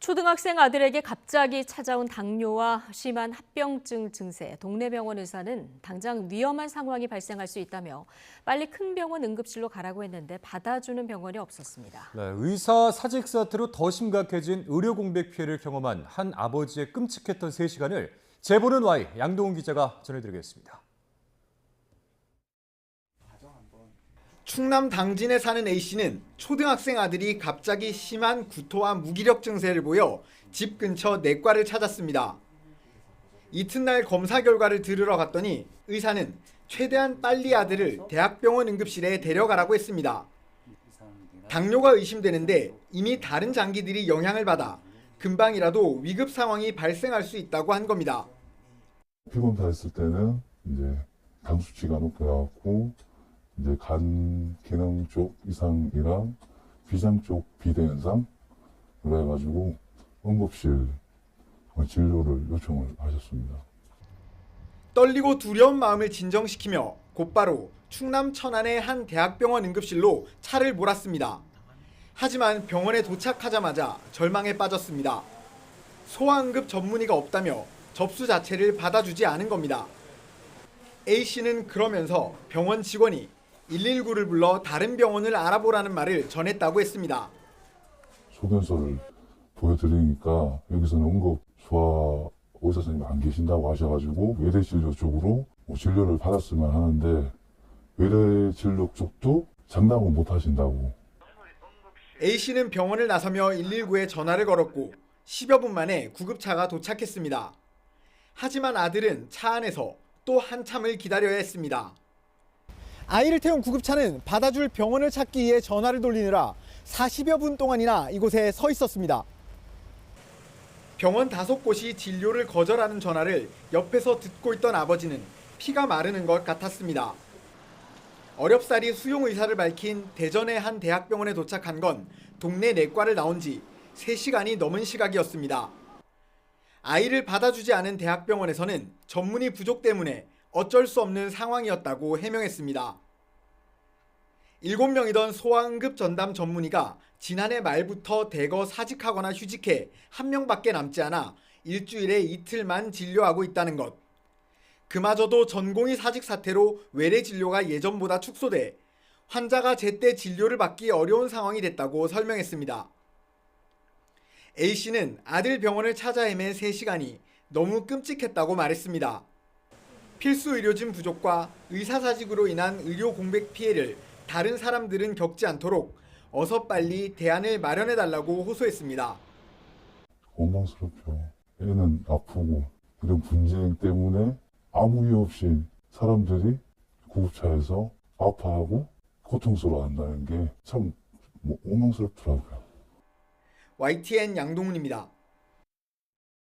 초등학생 아들에게 갑자기 찾아온 당뇨와 심한 합병증 증세, 동네 병원 의사는 당장 위험한 상황이 발생할 수 있다며 빨리 큰 병원 응급실로 가라고 했는데 받아주는 병원이 없었습니다. 네, 의사 사직 사태로 더 심각해진 의료 공백 피해를 경험한 한 아버지의 끔찍했던 3시간을 제보는 Y 양동훈 기자가 전해드리겠습니다. 충남 당진에 사는 A씨는 초등학생 아들이 갑자기 심한 구토와 무기력 증세를 보여 집 근처 내과를 찾았습니다. 이튿날 검사 결과를 들으러 갔더니 의사는 최대한 빨리 아들을 대학병원 응급실에 데려가라고 했습니다. 당뇨가 의심되는데 이미 다른 장기들이 영향을 받아 금방이라도 위급 상황이 발생할 수 있다고 한 겁니다. 피검사 했을 때는 이제 당 수치가 높아갖고 이제 간 기능 쪽 이상이랑 비장 쪽 비대 현상 그래가지고 응급실 진료를 요청을 하셨습니다. 떨리고 두려운 마음을 진정시키며 곧바로 충남 천안의 한 대학병원 응급실로 차를 몰았습니다. 하지만 병원에 도착하자마자 절망에 빠졌습니다. 소아응급 전문의가 없다며 접수 자체를 받아주지 않은 겁니다. A씨는 그러면서 병원 직원이 119를 불러 다른 병원을 알아보라는 말을 전했다고 했습니다. 소견서를 보여드리니까 여기서는 응급 소아 의사 선생님이 안 계신다고 하셔가지고 외래 진료 쪽으로 진료를 받았으면 하는데 외래 진료 쪽도 장담은 못 하신다고. A씨는 병원을 나서며 119에 전화를 걸었고 10여 분 만에 구급차가 도착했습니다. 하지만 아들은 차 안에서 또 한참을 기다려야 했습니다. 아이를 태운 구급차는 받아줄 병원을 찾기 위해 전화를 돌리느라 40여 분 동안이나 이곳에 서 있었습니다. 병원 5곳이 진료를 거절하는 전화를 옆에서 듣고 있던 아버지는 피가 마르는 것 같았습니다. 어렵사리 수용 의사를 밝힌 대전의 한 대학병원에 도착한 건 동네 내과를 나온 지 3시간이 넘은 시각이었습니다. 아이를 받아주지 않은 대학병원에서는 전문의 부족 때문에 어쩔 수 없는 상황이었다고 해명했습니다. 7명이던 소아응급 전담 전문의가 지난해 말부터 대거 사직하거나 휴직해 1명밖에 남지 않아 일주일에 이틀만 진료하고 있다는 것. 그마저도 전공의 사직 사태로 외래 진료가 예전보다 축소돼 환자가 제때 진료를 받기 어려운 상황이 됐다고 설명했습니다. A씨는 아들 병원을 찾아 헤맨 3시간이 너무 끔찍했다고 말했습니다. 필수 의료진 부족과 의사사직으로 인한 의료 공백 피해를 다른 사람들은 겪지 않도록 어서 빨리 대안을 마련해달라고 호소했습니다. 원망스럽죠. 애는 아프고 이런 분쟁 때문에 아무 이유 없이 사람들이 구급차에서 아파하고 고통스러워한다는 게 참 원망스럽더라고요. YTN 양동훈입니다.